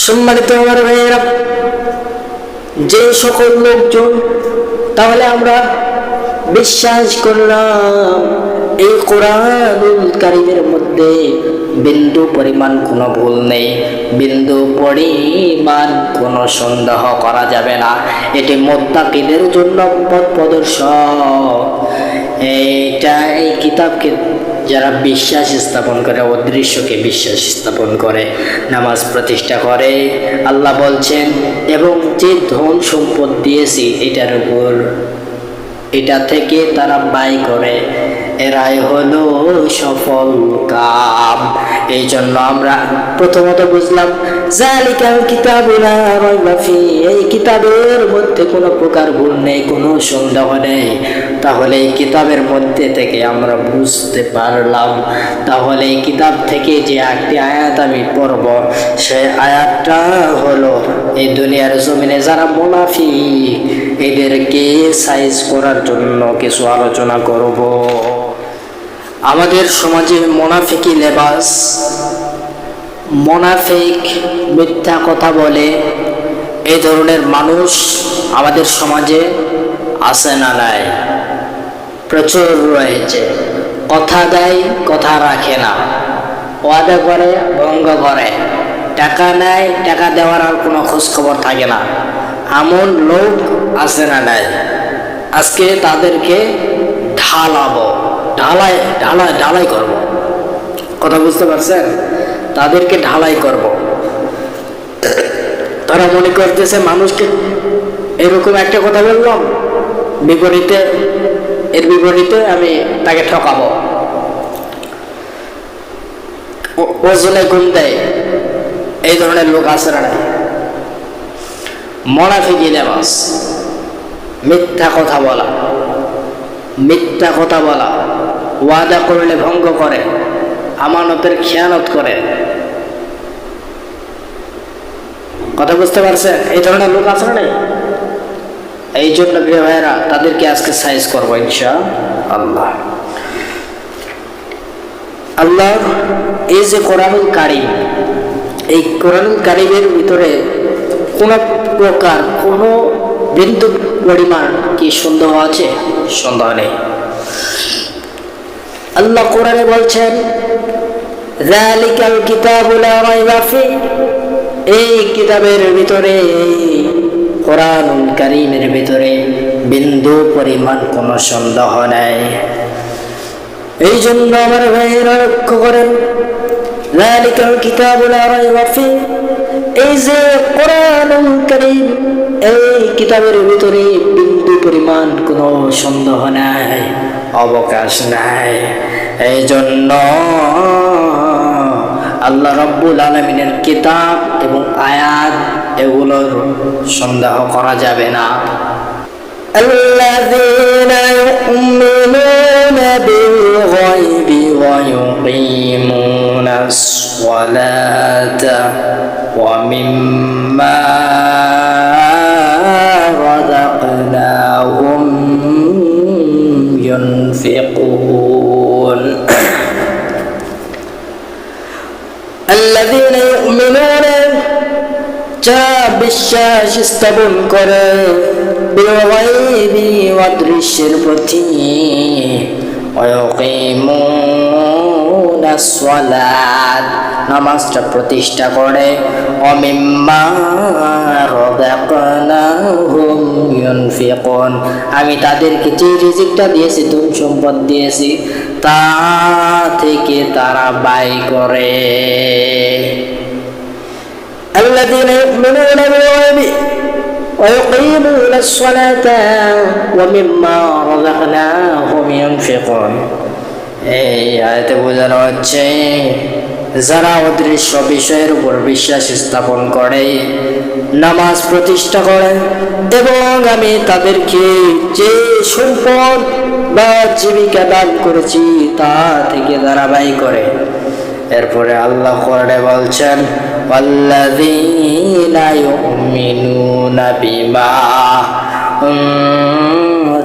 সম্মানিত আমার ভাইয়েরা, যে সকল লোকজন তাহলে আমরা বিশ্বাস করলাম এই কোরআনুল কারীমের মধ্যে বিন্দু পরিমাণ কোনো ভুল নেই, বিন্দু পরিমাণ কোনো সন্দেহ করা যাবে না, এটি মুত্তাকিদের জন্য পথ প্রদর্শক। এই কিতাবকে যারা বিশ্বাস স্থাপন করে, অদৃশ্যকে বিশ্বাস স্থাপন করে, নামাজ প্রতিষ্ঠা করে, আল্লাহ বলছেন এবং যে ধন সম্পদ দিয়েছি এটার উপর, এটা থেকে তারা ব্যয় করে, এরাই হলো সফল কাম। এই জন্য আমরা প্রথমত বুঝলাম যালিকাল কিতাবু লা রাইবা ফীহি, এই কিতাবের মধ্যে কোনো প্রকার ভুল নেই, কোনো সন্দেহ নেই। তাহলে এই কিতাবের মধ্যে থেকে আমরা বুঝতে পারলাম, তাহলে এই কিতাব থেকে যে একটি আয়াত আমি পড়ব, সেই আয়াতটা হলো এই দুনিয়ার জমিনে যারা মুনাফিক এদেরকে সাইজ করার জন্য কিছু আলোচনা করব। আমাদের সমাজে মুনাফিকি লেবাস, মুনাফিক মিথ্যা কথা বলে, এই ধরনের মানুষ আমাদের সমাজে আছে না নাই? প্রচুর রয়েছে। কথা দেয়, কথা রাখে না, ওয়াদা করে, ভঙ্গ করে, টাকা নেয়, টাকা দেওয়ার আর কোনো খোঁজ খবর থাকে না। এমন লোক আছে না নাই? আজকে তাদেরকে ঢালাবো, ঢালাই করব। কথা বুঝতে পারছেন? তাদেরকে ঢালাই করব। তারা মনে করতেছে মানুষকে এরকম একটা কথা বললাম, এর বিপরীতে আমি তাকে ঠকাবো। ওজনে গুণ দেয়, এই ধরনের লোক আছে না? মুনাফিকি লেবাস, মিথ্যা কথা বলা, ওয়াদা করলে ভঙ্গ করে, আমানতের খেয়ানত করে। কথা বুঝতে পারছেন? এই ধরনের লোক আছে না? এই জন্য প্রিয় ভাইয়েরা, তাদেরকে আজকে সাইজ করবো ইনশাআল্লাহ। আল্লাহ এই যে কোরআনুল কারীম, এই কোরআনুল কারীমের ভিতরে কোন প্রকার কোন বিন্দু পরিমাণ কি সন্দেহ আছে? সন্দেহ নেই। আল্লাহ কোরআনে বলছেন যালিকাল কিতাবু লা রাইবা ফীহি, এই কিতাবের ভিতরে, কোরআনুল কারীমের ভিতরে বিন্দু পরিমাণ কোনো সন্দেহ নেই। এই জন্য আমার ভাইয়েরা লক্ষ্য করেন, যালিকাল কিতাবু লা রাইবা ফীহি, এই যে কোরআনুল কারীম, এই কিতাবের ভিতরে বিন্দু পরিমাণ কোনো সন্দেহ নাই, অবকাশ নাই। এই জন্য আল্লাহ রাব্বুল আলামিনের কিতাব এবং আয়াত, এগুলোর সন্দেহ করা যাবে না। আল্লাযীনা ইউমিনুনা বিল গায়বি ওয়া ইউকিমুনাস সালাতা ওয়া মিম্মা রাযাকনাহুম ইউনফিকুন। আল্লাযীনা ইউমিনুনা, যারা বিশ্বাস স্থাপন করে, বিল গায়বি, অদৃশ্যের প্রতি, ওয়া ইউকিমুনাস সালাত, নামাজটা প্রতিষ্ঠা করে, ওয়া মিম্মা রাযাকনাহুম ইউনফিকুন, আমি তাদেরকে যে রিজিকটা দিয়েছি, ধন সম্পদ দিয়েছি, তা থেকে তারা ব্যয় করে। الذين يؤمنون بالغيب ويقيمون الصلاة ومما رزقناهم ينفقون। এই আয়াতে বোঝানো হচ্ছে যারা অদৃশ্য বিষয়ের উপর বিশ্বাস স্থাপন করে, নামাজ প্রতিষ্ঠা করে, এবং আমি তাদেরকে যে সম্পদ বা জীবিকা দান করেছি তা থেকে তারা ব্যয় করে। এরপরে আল্লাহ কোরআনে বলছেন ওয়াল্লাযীনা ইউমিনুনা বিমা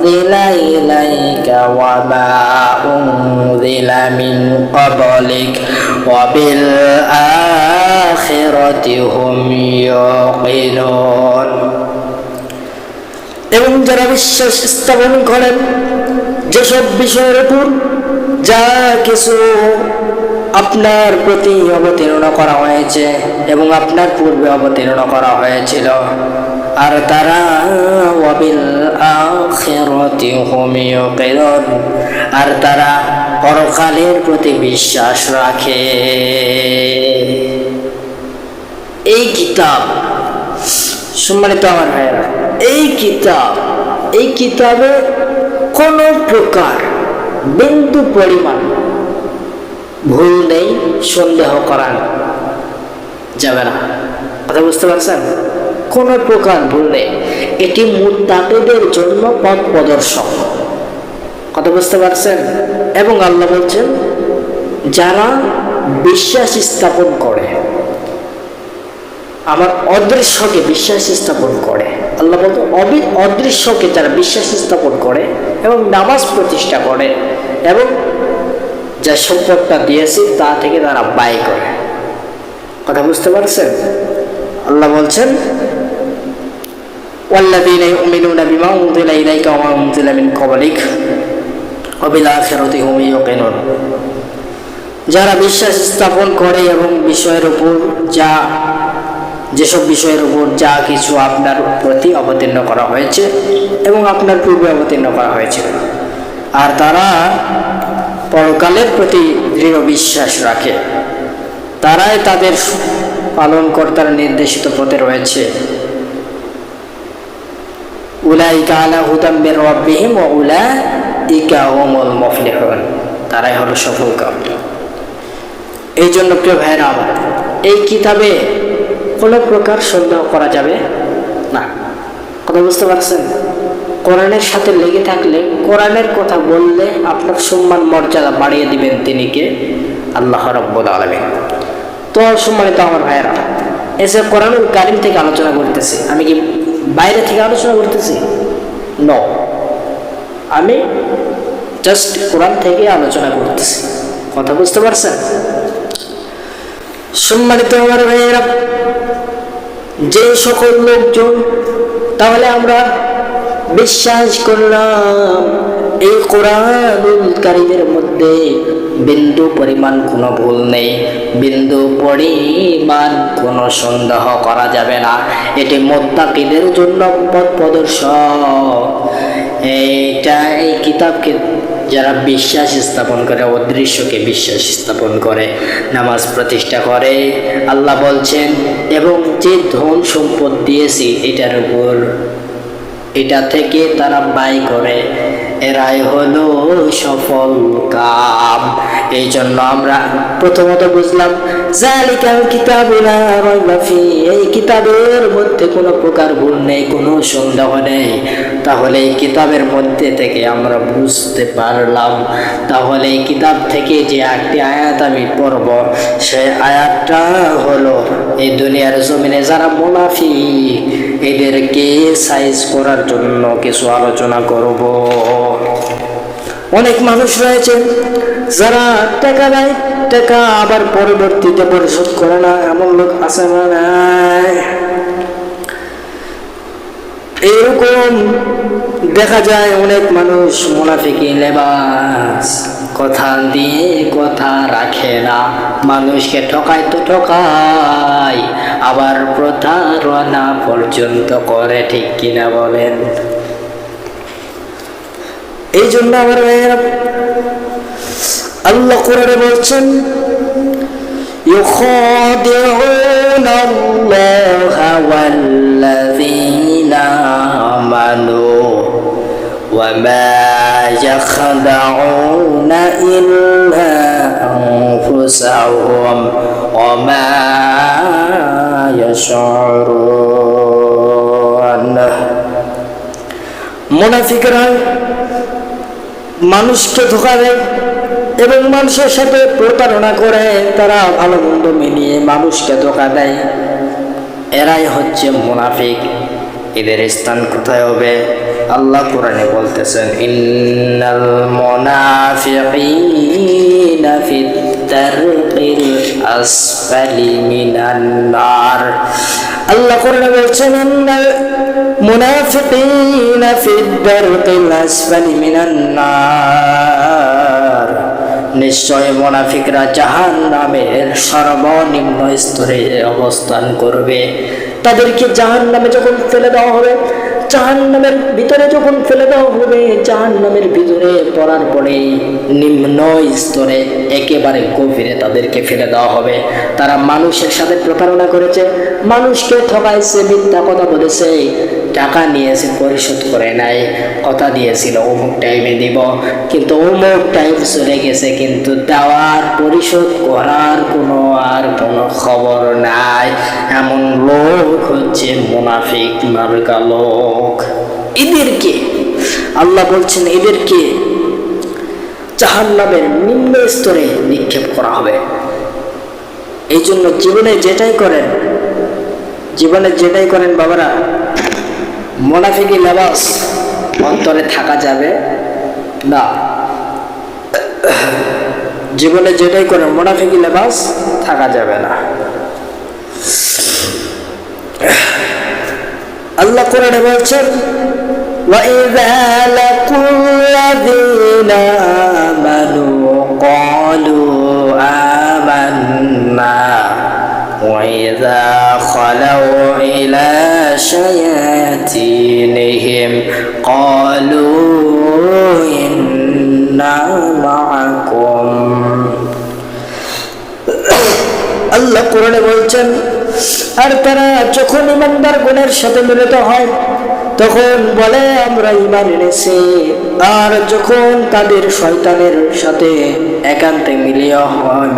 উনজিলা ইলাইকা ওয়া মা উনজিলা মিন ক্বাবলিক ওয়া বিল আখিরাতি হুম ইউকিনুন। এবং যারা বিশ্বাস স্থাপন করেন যেসব বিষয়ের উপর যা কিছু আপনার প্রতি অবতীর্ণ করা হয়েছে এবং আপনার পূর্বে অবতীর্ণ করা হয়েছিল, আর তারা ওয়াবিল আখিরাতি হুম ইউকিনুন, আর তারা পরকালের প্রতি বিশ্বাস রাখে। এই কিতাব, সম্মানিত আমার ভাইয়েরা, এই কিতাবে কোনো প্রকার বিন্দু পরিমাণ ভুল নেই, সন্দেহ করা যাবে না। কথা বুঝতে পারছেন? কোনো প্রকার ভুল নেই। এটি মুত্তাকিদের জন্য পথ প্রদর্শক। কথা বুঝতে পারছেন? এবং আল্লাহ বলছেন যারা বিশ্বাস স্থাপন করে, আমার অদৃশ্যকে বিশ্বাস স্থাপন করে, আল্লাহ বলতো অদৃশ্যকে যারা বিশ্বাস স্থাপন করে এবং নামাজ প্রতিষ্ঠা করে এবং যা সম্পদটা দিয়েছি তা থেকে তারা ব্যয় করে। কথা বুঝতে পারছেন? আল্লাহ বলছেন ওয়াল্লাযীনা ইউমিনুনা বিমা উনজিলা ইলাইকা ওয়া মা উনজিলা মিন ক্বাবলিক ওয়া বিল আখিরাতি হুম ইউকিনুন। যারা বিশ্বাস স্থাপন করে এবং বিষয়ের উপর যেসব বিষয়ের উপর যা কিছু আপনার প্রতি অবতীর্ণ করা হয়েছে এবং আপনার পূর্বে অবতীর্ণ করা হয়েছিল, আর তারা পরকালের প্রতি দৃঢ় বিশ্বাস রাখে, তারাই তাদের পালনকর্তার নির্দেশিত পথে রয়েছে। উলাইকা আলা হুদাম মির রাব্বিহিম ওয়া উলাইকা হুমুল মুফলিহুন, তারাই হলো সফলকাম। এই জন্য প্রিয় ভাইরা আমার, এই কিতাবে কোনো প্রকার সন্দেহ করা যাবে না। কথা বুঝতে পারছেন? কোরআনের সাথে লেগে থাকলে, কোরআনের কথা বললে আপনার সম্মান মর্যাদা বাড়িয়ে দিবেন তিনি কে? আল্লাহ রাব্বুল আলামিন। তো সম্মানিত আমার ভাইয়েরা, এসে কোরআনুল কারীম থেকে আলোচনা করতেছি। আমি কি বাইরে থেকে আলোচনা করতেছি? নো, আমি জাস্ট কোরআন থেকে আলোচনা করতেছি। কথা বুঝতে পারছেন? সম্মানিত আমার ভাইয়েরা, যে সকল লোকজন, তাহলে আমরা বিশ্বাস করলাম এই কোরআনুল কারীমের মধ্যে বিন্দু পরিমাণ কোনো ভুল নেই, বিন্দু পরিমাণ কোনো সন্দেহ করা যাবে না। এটি মুত্তাকিদের জন্য পথ প্রদর্শক। এই কিতাবকে যারা বিশ্বাস স্থাপন করে, অদৃশ্যকে বিশ্বাস স্থাপন করে, নামাজ প্রতিষ্ঠা করে, আল্লাহ বলছেন, এবং যে ধন সম্পদ দিয়েছি এটার উপর, এটা থেকে তারা ব্যয় করে, এরাই হলো সফল কাম। এই জন্য আমরা প্রথমত বুঝলাম যালিকাল কিতাবু লা রাইবা ফীহি, এই কিতাবের মধ্যে কোনো প্রকার ভুল নেই, কোনো সন্দেহ নেই। তাহলে এই কিতাবের মধ্যে থেকে আমরা বুঝতে পারলাম, তাহলে এই কিতাব থেকে যে একটি আয়াত আমি পড়ব, সেই আয়াতটা হলো এই দুনিয়ার জমিনে যারা মুনাফিক এদেরকে সাইজ করার জন্য কিছু আলোচনা করব। অনেক মানুষ রয়েছে যারা টাকা দেয়, টাকা আবার পরবর্তীতে পরিশোধ করে না, এমন লোক আছে না নাই? এরকম দেখা যায় অনেক মানুষ মুনাফিকি লেবাস, কথা দিয়ে কথা রাখে না, মানুষকে ঠকায় তো ঠকায়, আবার প্রতারণা পর্যন্ত করে। ঠিক কিনা বলেন? এই জন্য আমার ভাইয়েরা, আল্লাহ কোরআনে বলছেন ইউখাদিউনা আল্লাহা ওয়াল্লাযীনা আমানু ওয়া মা ইয়াখদাউনা ইল্লা আনফুসাহুম ওয়া মা ইয়াশউরুন। মুনাফিকরা মানুষকে ধোঁকা দেয় এবং মানুষের সাথে প্রতারণা করে, তারা ভালো মন্দ মিলিয়ে মানুষকে ধোঁকা দেয়, এরাই হচ্ছে মুনাফিক। এদের স্থান কোথায় হবে? আল্লাহ কোরআনে বলতেছেন, ইন্নাল মুনাফিকিনা ফিদ দারকিল আসফালি মিনান নার। আল্লাহ কোরআনে বলছেন, ইন্নাল মুনাফিকিনা ফিদ দারকিল আসফালি মিনান নার, নিশ্চয় মুনাফিকরা জাহান্নামের সর্বনিম্ন স্তরে অবস্থান করবে। তাদেরকে জাহান্নামে যখন ফেলে দেওয়া হবে, জাহান্নামের ভিতরে যখন ফেলে দেওয়া হবে, জাহান্নামের ভিতরে পড়ার পরে নিম্ন স্তরে একেবারে গভীরে তাদেরকে ফেলে দেওয়া হবে। তারা মানুষের সাথে প্রতারণা করেছে, মানুষকে ঠকাইছে, মিথ্যা কথা বলেছে, টাকা নিয়েছে পরিশোধ করে নাই, কথা দিয়েছিল অমুক টাইমে দিব, কিন্তু অমুক টাইম চলে গেছে, কিন্তু দেওয়ার পরিশোধ করার কোনো খবর নাই। এমন লোক হচ্ছে মুনাফিক মার্কা লোক। এদেরকে আল্লাহ বলছেন, এদেরকে জাহান্নামের নিম্ন স্তরে নিক্ষেপ করা হবে। এই জন্য জীবনে যেটাই করেন বাবারা, মুনাফিকি লেবাস অন্তরে থাকা যাবে না। জীবনে যেটাই করেন মুনাফিকি লেবাস থাকা যাবে না। আল্লাহ কোরআনে বলছেন, وَإِذَا لَقُوا الَّذِينَ آمَنُوا قَالُوا آمَنَّا وَإِذَا خَلَوْا إِلَى شَيَاطِينِهِمْ قَالُوا إِنَّا مَعَكُمْ। আল্লাহ কোরআনে বলছেন, আর তারা যখন ইমানদার গণের সাথে মিলিত হয় তখন বলে আমরা ঈমান এনেছি, আর যখন তাদের শয়তানের সাথে একান্তে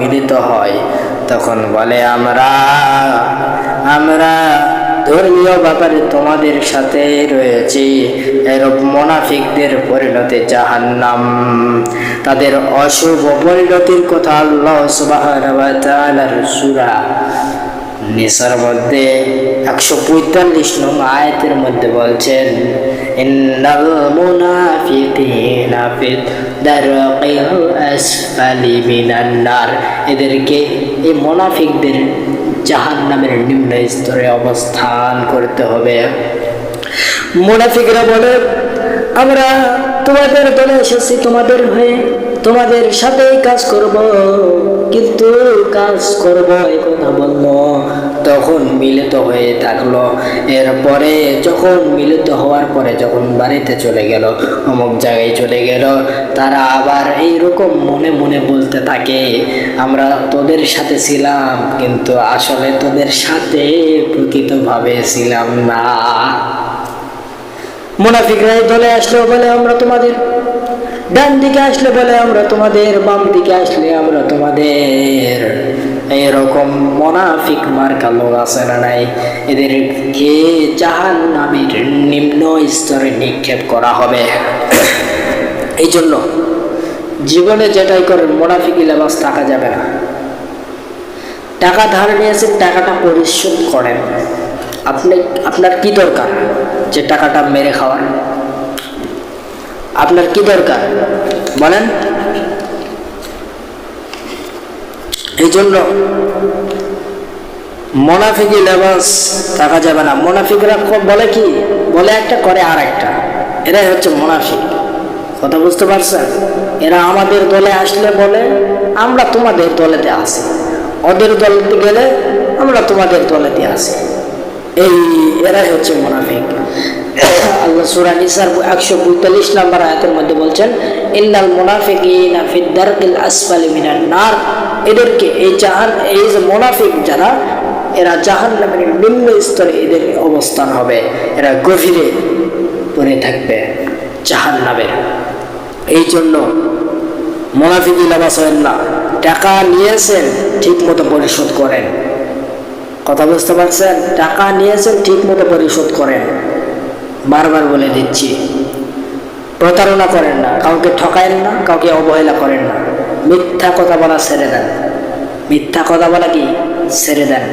মিলিত হয় তখন বলে আমরা ধর্মীয় ব্যাপারে তোমাদের সাথে রয়েছি। এরূপ মুনাফিকদের পরিণতি জাহান্নাম। তাদের অশুভ পরিণতির কথা আল্লাহ সুবহানাহু ওয়া তাআলার সূরা নিসার মধ্যে 145 নং আয়াতের মধ্যে বলছেন, ইন্নাল মুনাফিকিনা ফিদ দারকিল আসফালি মিনান নার। এদেরকে, এই মুনাফিকদের জাহান্নামের নিম্ন স্তরে অবস্থান করতে হবে। মুনাফিকরা বলে আমরা তোমাদের দলে এসেছি, তোমাদের হয়ে তোমাদের সাথে কাজ করব, কিন্তু কাজ করব এই কথা বললো, তখন মিলিত হয়ে থাকলো। এরপরে যখন মিলিত হওয়ার পরে যখন বাড়িতে চলে গেল, অমুক জায়গায় চলে গেল, তারা আবার এইরকম মনে মনে বলতে থাকে আমরা তোদের সাথে ছিলাম, কিন্তু আসলে তোদের সাথে প্রকৃতভাবে ছিলাম না। মুনাফিকরা দলে আসলে বলে আমরা তোমাদের, ডান দিকে আসলে বলে আমরা তোমাদের, বাম দিকে আসলে আমরা তোমাদের। এরকম মুনাফিক মার্কা লোক আছে না নাই? এদেরকে জাহান্নামের নিম্ন স্তরে নিক্ষেপ করা হবে। এই জন্য জীবনে যেটাই করেন মুনাফিকি লেবাস থাকা যাবে না। টাকা ধার নিয়েছেন, টাকাটা পরিশোধ করেন। আপনার কি দরকার যে টাকাটা মেরে খাওয়ার? আপনার কি দরকার বলেন? এই জন্য মুনাফিকি লেবাস থাকা যাবে না। মুনাফিকরা বলে কি, বলে একটা করে আর একটা। এরাই হচ্ছে মুনাফিক। কথা বুঝতে পারছেন? এরা আমাদের দলে আসলে বলে আমরা তোমাদের দলেতে আসি, ওদের দলেতে গেলে আমরা তোমাদের দলেতে আসি। এরাই হচ্ছে মুনাফিক। আল্লাহ সূরা নিসার 145 নম্বর আয়াতের মধ্যে বলছেন, ইন্নাল মুনাফিকিনা ফিদ দারকিল আসফালি মিনান নার। এদেরকে এই যে মুনাফিক যারা, এরা জাহান্নামের নিম্ন স্তরে এদের অবস্থান হবে। এরা গভীরে পড়ে থাকবে জাহান্নামে। এই জন্য মুনাফিকি লেবাস হয় না। টাকা নিয়েছেন ঠিক মতো পরিশোধ করেন। কথা বুঝতে পারছেন? টাকা নিয়েছেন ঠিক মতো পরিশোধ করেন। বারবার বলে দিচ্ছি, প্রতারণা করেন না, কাউকে ঠকায়েন না, কাউকে অবহেলা করেন না। মিথ্যা কথা বলা ছেড়ে দেন। মিথ্যা কথা বলা কি ছেড়ে দেন।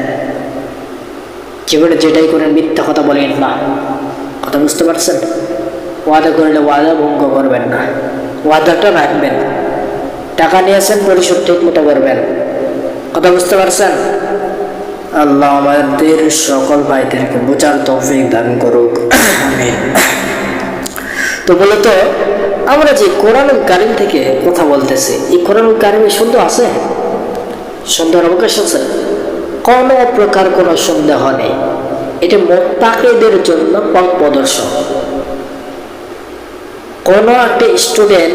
জীবনে যেটাই করেন মিথ্যা কথা বলেন না। কথা বুঝতে পারছেন? ওয়াদা করলে ওয়াদা ভঙ্গ করবেন না, ওয়াদাটা রাখবেন। টাকা নিয়েছেন, পরিশোধ ঠিক মতো করবেন। কথা বুঝতে পারছেন? আল্লাহ আমাদের সকল ভাইদেরকে বোঝার তৌফিক দান করুক, আমিন। তো মূলত আমরা যে কোরআনুল কারীম থেকে কথা বলতেছি, এই কোরআনুল কারীমে সন্দেহ আছে? সন্দেহের অবকাশ আছে? কোনো প্রকার কোনো সন্দেহ নেই। এটা মুত্তাকিদের জন্য পথ প্রদর্শন। কোনো একটা স্টুডেন্ট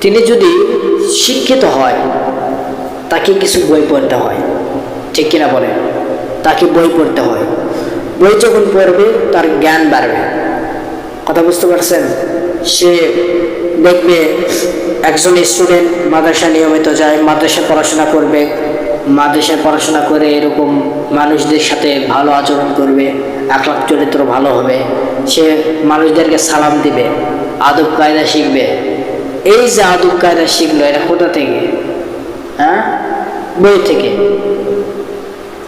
তিনি যদি শিক্ষিত হয়, তাকে কিছু বই পড়তে হয়, ঠিক কিনা বলেন? তাকে বই পড়তে হয়। বই যখন পড়বে তার জ্ঞান বাড়বে। কথা বুঝতে পারছেন? সে দেখবে একজন স্টুডেন্ট মাদ্রাসা নিয়মিত যায়, মাদ্রাসায় পড়াশোনা করবে, মাদ্রাসায় পড়াশোনা করে এরকম মানুষদের সাথে ভালো আচরণ করবে, আখলাক চরিত্র ভালো হবে, সে মানুষদেরকে সালাম দিবে, আদব কায়দা শিখবে। এই যে আদব কায়দা শিখলো, এটা কোথা থেকে? হ্যাঁ, বই থেকে।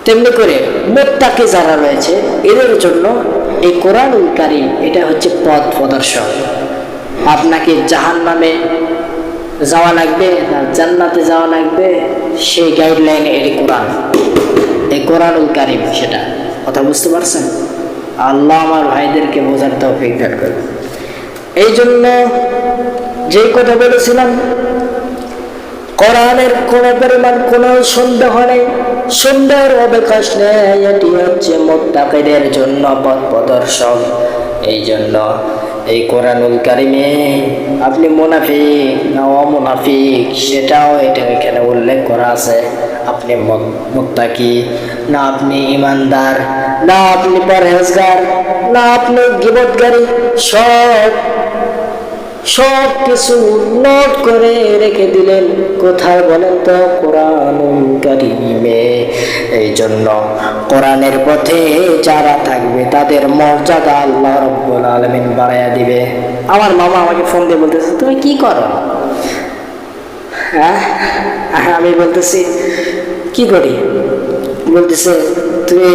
তেমনি করে মুত্তাকি যারা রয়েছে, এদের জন্য এই কোরআনুল কারীম এটা হচ্ছে পথ প্রদর্শক। আপনাকে জাহান্নামে যাওয়া লাগবে না জান্নাতে যাওয়া লাগবে, সেই গাইডলাইন এই কোরআন, এই কোরআনুল কারীম সেটা। কথা বুঝতে পারছেন? আল্লাহ আমার ভাইদেরকে বোঝার তৌফিক দান করুন। এই জন্য যেই কথা বলেছিলাম, কোরআনের কোন পরিমাণ কোন সন্দেহ নেই, সন্দেহের অবকাশ নেই। এটি হচ্ছে মুত্তাকিদের জন্য পথ প্রদর্শক। এই জন্য এই কোরআনুল কারীমে আপনি মুনাফিক না অমুনাফিক সেটাও এটা এখানে উল্লেখ করা আছে। আপনি মুত্তাকি না আপনি ঈমানদার, না আপনি পরহেজগার, না আপনি গীবতকারী, সব কিছু নোট করে রেখে দিলেন। কোথায় বলেন তো? কোরআনুল কারীমে। এই জন্য কোরআনের পথে যারা থাকবে তাদের মর্যাদা আল্লাহ রাব্বুল আলামিন বাড়াইয়া দিবে। আমার মামা আমাকে ফোন দিয়ে বলতেছে, তুমি কি করো? হ্যাঁ, আমি বলতেছি কি করি? বলতেছে তুমি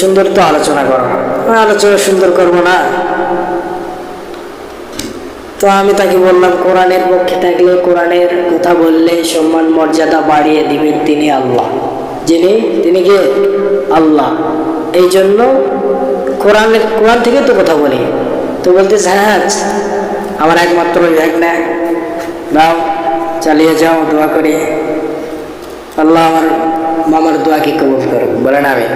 সুন্দর তো আলোচনা করো। আলোচনা সুন্দর করবো না? তো আমি তাকে বললাম, কোরআনের পক্ষে থাকলে, কোরআনের কথা বললে সম্মান মর্যাদা বাড়িয়ে দিবেন তিনি আল্লাহ। তিনি কে? আল্লাহ। এই জন্য কোরআন থেকে তো কথা বলি। তো বলতেছে হ্যাঁ, আমার একমাত্র এক না, দাও চালিয়ে যাও, দোয়া করি, আল্লাহ আমার মামার দোয়া কি কবুল করুক। বলেন আমিন।